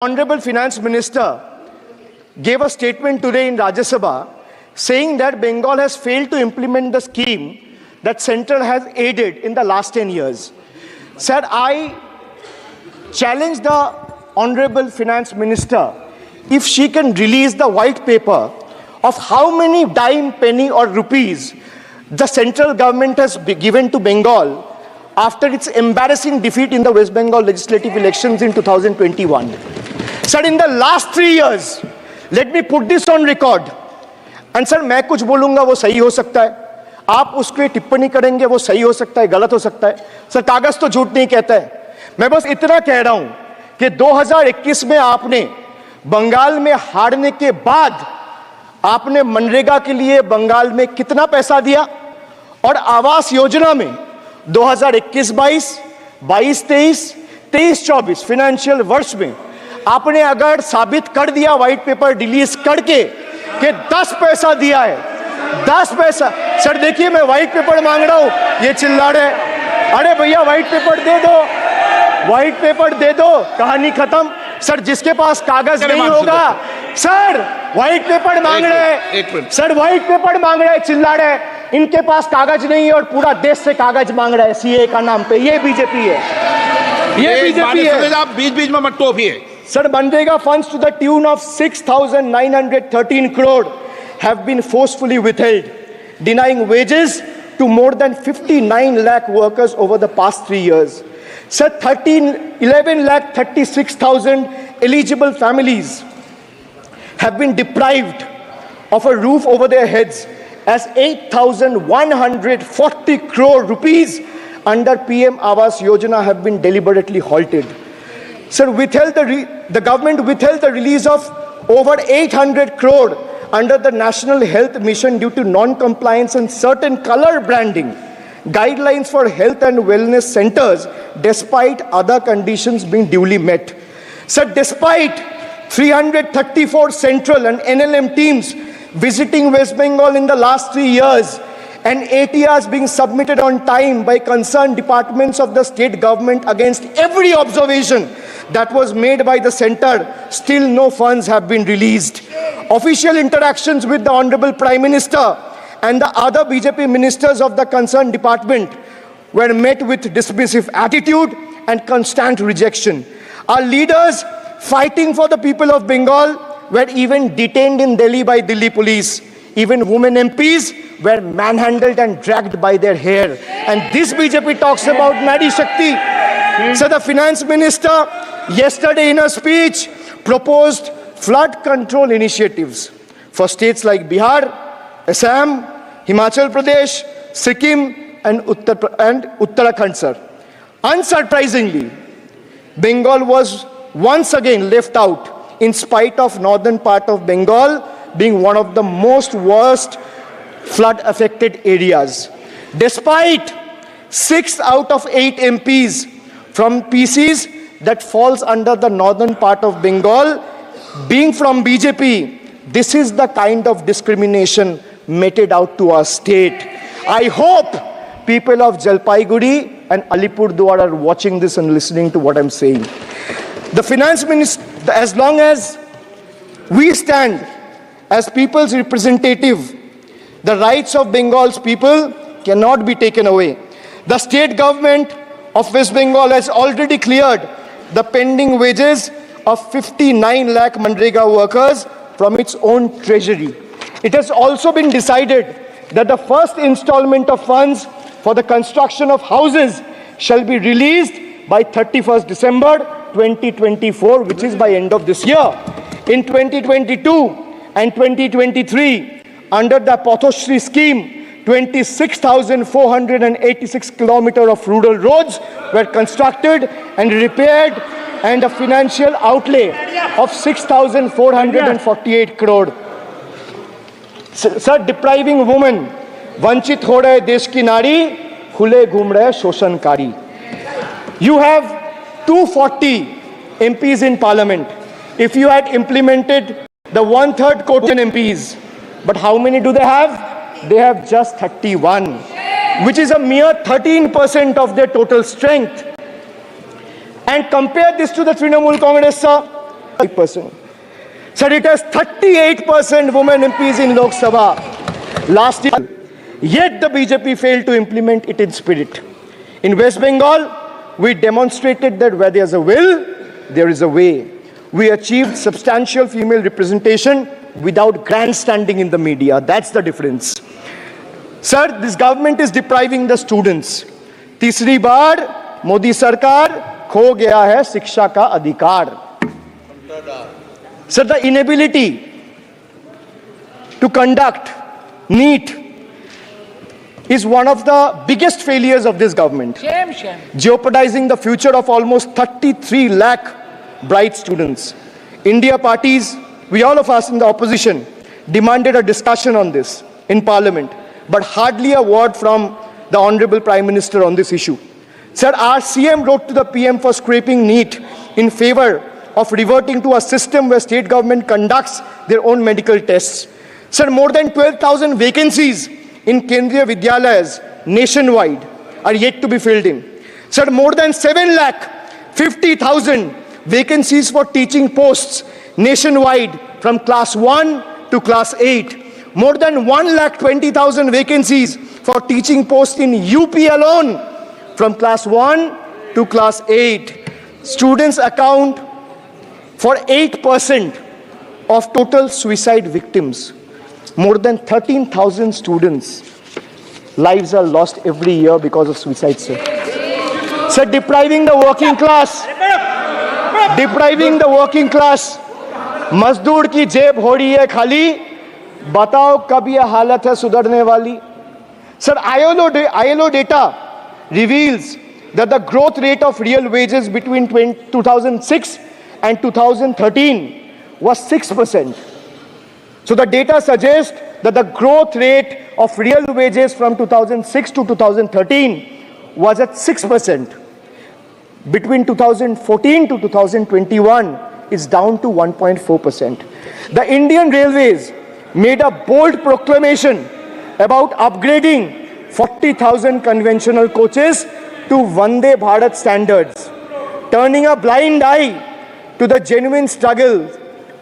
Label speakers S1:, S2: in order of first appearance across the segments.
S1: Honorable Finance Minister gave a statement today in Rajya Sabha saying that Bengal has failed to implement the scheme that Central has aided in the last 10 years. Sir, I challenge the Honorable Finance Minister if she can release the white paper of how many dime, penny or rupees the central government has given to Bengal after its embarrassing defeat in the West Bengal legislative elections in 2021. Sir, in the last 3 years, let me put this on record. And sir, मैं कुछ बोलूंगा वो सही हो सकता है, आप उस पर टिप्पणी करेंगे वो सही हो सकता है, गलत हो सकता है. सर, कागज तो झूठ नहीं कहता है. मैं बस इतना कह रहा हूं कि 2021 में आपने बंगाल में हारने के बाद आपने मनरेगा के लिए बंगाल में कितना पैसा दिया और आवास योजना में 2021-22, 22-23, 23-24 फाइनेंशियल वर्ष में आपने अगर साबित कर दिया व्हाइट पेपर रिलीज करके कि 10 पैसा दिया है, 10 पैसा. सर देखिए, मैं व्हाइट पेपर मांग रहा हूं, ये चिल्ला रहे. अरे भैया व्हाइट पेपर दे दो, व्हाइट पेपर दे दो, कहानी खत्म. सर जिसके पास कागज नहीं होगा, सर व्हाइट पेपर मांग रहे हैं, सर व्हाइट पेपर मांग रहे हैं, चिल्ला रहे हैं. इनके पास कागज नहीं है और पूरा देश से कागज मांग रहा है सीए का नाम पे. ये बीजेपी है, ये बीजेपी है.
S2: आप बीच बीच में मत टोकिए.
S1: Sir, Manrega funds to the tune of 6,913 crore have been forcefully withheld, denying wages to more than 59 lakh workers over the past 3 years. Sir, 11 lakh 36,000 eligible families have been deprived of a roof over their heads as 8,140 crore rupees under PM Awas Yojana have been deliberately halted. Sir, the government withheld the release of over 800 crore under the National Health Mission due to non-compliance and certain color branding guidelines for health and wellness centers, despite other conditions being duly met. Sir, despite 334 central and NLM teams visiting West Bengal in the last 3 years, and ATRs being submitted on time by concerned departments of the state government against every observation that was made by the center, still no funds have been released. Official interactions with the Honorable Prime Minister and the other BJP ministers of the concerned department were met with dismissive attitude and constant rejection. Our leaders fighting for the people of Bengal were even detained in Delhi by Delhi police. Even women MPs were manhandled and dragged by their hair. And this BJP talks about Nari Shakti. So the finance minister yesterday in a speech proposed flood control initiatives for states like Bihar, Assam, Himachal Pradesh, Sikkim and Uttarakhand, sir. Unsurprisingly, Bengal was once again left out in spite of northern part of Bengal being one of the most worst flood affected areas. Despite 6 out of 8 MPs from PCs that falls under the northern part of Bengal being from BJP, this is the kind of discrimination meted out to our state. I hope people of Jalpaiguri and Alipurduar are watching this and listening to what I'm saying. The finance minister, as long as we stand as people's representative, the rights of Bengal's people cannot be taken away. The state government of West Bengal has already cleared the pending wages of 59 lakh Manrega workers from its own treasury. It has also been decided that the first installment of funds for the construction of houses shall be released by 31st December 2024, which is by end of this year. In 2022 and 2023, under the Pathoshri scheme, 26,486 kilometers of rural roads were constructed and repaired, and a financial outlay of 6,448 crore. Sir, depriving women, vanchit ho rahe desh ki nari, khule ghum rahe shoshankari. You have 240 MPs in parliament. If you had implemented the 1/3 quotidian MPs, but how many do they have? They have just 31, which is a mere 13% of their total strength. And compare this to the Trinamool Congress, sir. 8%. Sir, it has 38% women MPs in Lok Sabha last year. Yet the BJP failed to implement it in spirit. In West Bengal, we demonstrated that where there's a will, there is a way. We achieved substantial female representation without grandstanding in the media. That's the difference. Sir, this government is depriving the students. तीसरी बार मोदी सरकार खो गया है शिक्षा का अधिकार. Sir, the inability to conduct NEET is one of the biggest failures of this government, jeopardizing the future of almost 33 lakh bright students. India parties, we all of us in the opposition, demanded a discussion on this in Parliament, but hardly a word from the Honorable Prime Minister on this issue. Sir, our CM wrote to the PM for scrapping NEET in favor of reverting to a system where state government conducts their own medical tests. Sir, more than 12,000 vacancies in Kendriya Vidyalayas nationwide are yet to be filled in. Sir, more than 7,50,000 vacancies for teaching posts nationwide from class 1 to class 8. More than 1,20,000 vacancies for teaching posts in UP alone from class 1 to class 8. Students account for 8% of total suicide victims. More than 13,000 students' lives are lost every year because of suicide, sir. Sir, depriving the working class, मजदूर की जेब हो रही है खाली, बताओ कब ये हालत है सुधरने वाली. Sir, ILO data reveals that the growth rate of real wages between 2006 and 2013 was 6%. So the data suggests that the growth rate of real wages from 2006 to 2013 was at 6%. Between 2014 to 2021 is down to 1.4%. The Indian Railways made a bold proclamation about upgrading 40,000 conventional coaches to Vande Bharat standards, turning a blind eye to the genuine struggle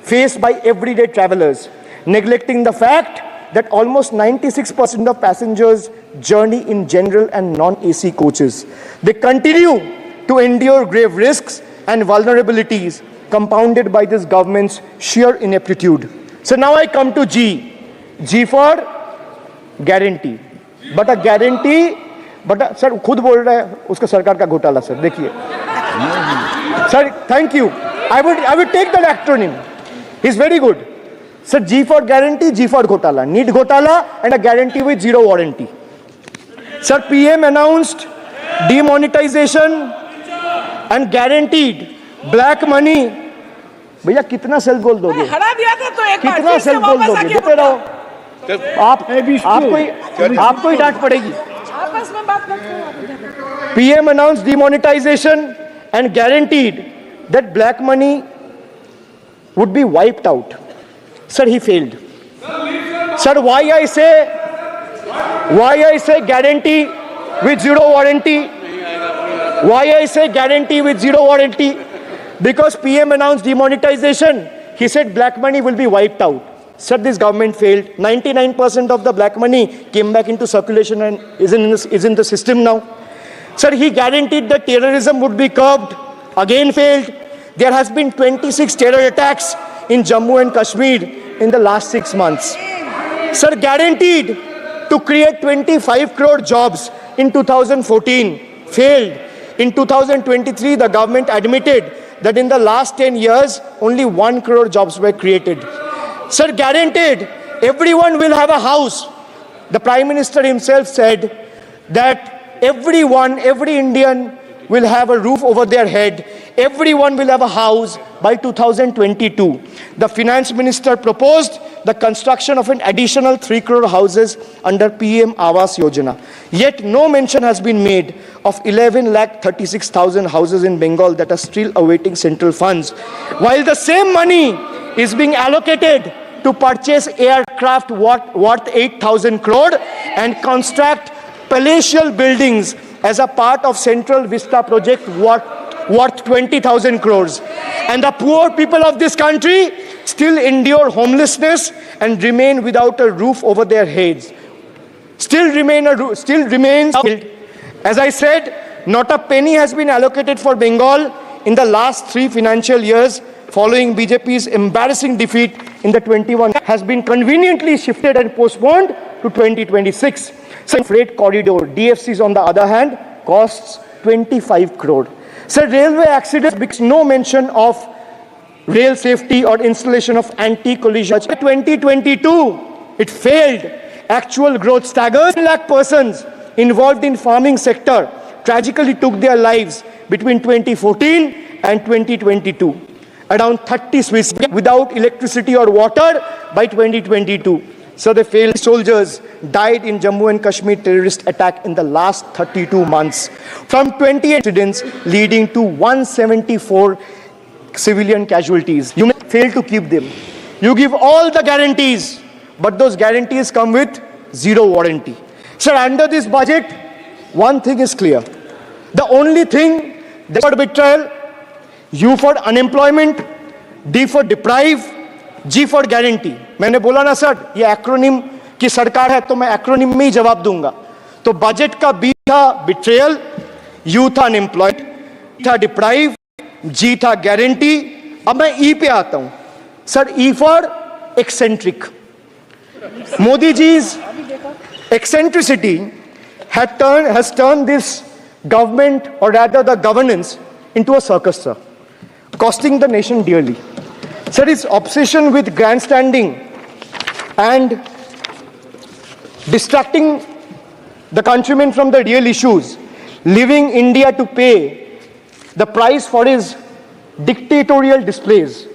S1: faced by everyday travelers, neglecting the fact that almost 96% of passengers journey in general and non-AC coaches. They continue to endure grave risks and vulnerabilities compounded by this government's sheer ineptitude. So now I come to G. G for guarantee. But a guarantee, sir, खुद बोल रहा है उसका सरकार का घोटाला, sir. देखिए. Sir, thank you. I would take that acronym. He's very good. Sir, G for guarantee, G for घोटाला. Need घोटाला and a guarantee with zero warranty. Sir, PM announced demonetization and guaranteed black money. भैया कितना self goal दोगे?
S2: हरा दिया था तो एक बार
S1: कितना सेल्फ गोल दोगे? देते रहो. आपको ही डांट पड़ेगी.
S2: आपस में बात करते हैं.
S1: PM announced demonetization and guaranteed that black money would be wiped out. Sir, he failed. Sir, why I say guarantee with zero warranty? Why I say guarantee with zero warranty? Because PM announced demonetization. He said black money will be wiped out. Sir, this government failed. 99% of the black money came back into circulation and is in the system now. Sir, he guaranteed that terrorism would be curbed. Again failed. There has been 26 terror attacks in Jammu and Kashmir in the last 6 months. Sir, guaranteed to create 25 crore jobs in 2014. Failed. In 2023, the government admitted that in the last 10 years, only 1 crore jobs were created. Sir, guaranteed everyone will have a house. The Prime Minister himself said that every Indian will have a roof over their head. Everyone will have a house by 2022. The Finance Minister proposed the construction of an additional 3 crore houses under PM Awas Yojana. Yet no mention has been made of 11,36,000 houses in Bengal that are still awaiting central funds, while the same money is being allocated to purchase aircraft worth 8,000 crore and construct palatial buildings as a part of Central Vista project worth worth 20,000 crores. And the poor people of this country still endure homelessness and remain without a roof over their heads. Still remains. As I said, not a penny has been allocated for Bengal in the last 3 financial years following BJP's embarrassing defeat in the 21 has been conveniently shifted and postponed to 2026. So freight corridor, DFCs on the other hand, costs 25 crore. So railway accidents makes no mention of rail safety or installation of anti-collision. 2022, it failed. Actual growth staggers. 1 lakh persons involved in farming sector tragically took their lives between 2014 and 2022. Around 30 Swiss without electricity or water by 2022. So the failed soldiers died in Jammu and Kashmir terrorist attack in the last 32 months. From 20 incidents leading to 174 civilian casualties. You may fail to keep them. You give all the guarantees, but those guarantees come with zero warranty. Sir, under this budget, one thing is clear. The only thing that for betrayal, U for unemployment, D for deprive, G for guarantee. मैंने बोला ना sir, ये acronym की सरकार है तो मैं acronym में ही जवाब दूंगा. तो बजट का B था betrayal, U था unemployment, था deprive, G था guarantee. अब मैं E पे आता हूं. Sir, E for eccentric. Modi ji's eccentricity has turned this government, or rather the governance, into a circus, sir, costing the nation dearly. Sir, his obsession with grandstanding and distracting the countrymen from the real issues, leaving India to pay the price for his dictatorial displays.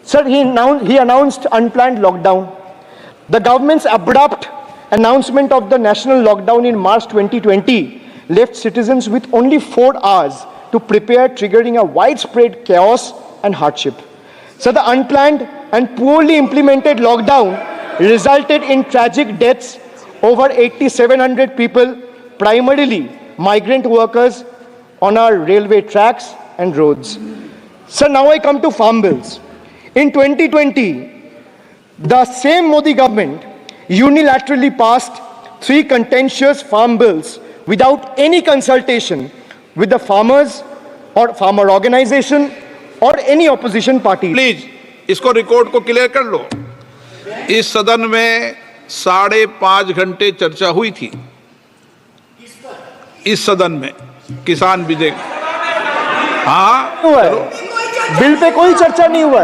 S1: Sir, he announced unplanned lockdown. The government's abrupt announcement of the national lockdown in March 2020 left citizens with only 4 hours to prepare, triggering a widespread chaos and hardship. So the unplanned and poorly implemented lockdown resulted in tragic deaths. Over 8,700 people, primarily migrant workers, on our railway tracks and roads. So now I come to farm bills. In 2020, the same Modi government unilaterally passed 3 contentious farm bills without any consultation with the farmers or farmer organization or any opposition party.
S3: Please इसको record को clear कर लो. इस सदन में 5.5 घंटे चर्चा हुई थी. इस सदन में किसान विधेयक. हाँ,
S1: बिल पे कोई चर्चा नहीं हुआ है.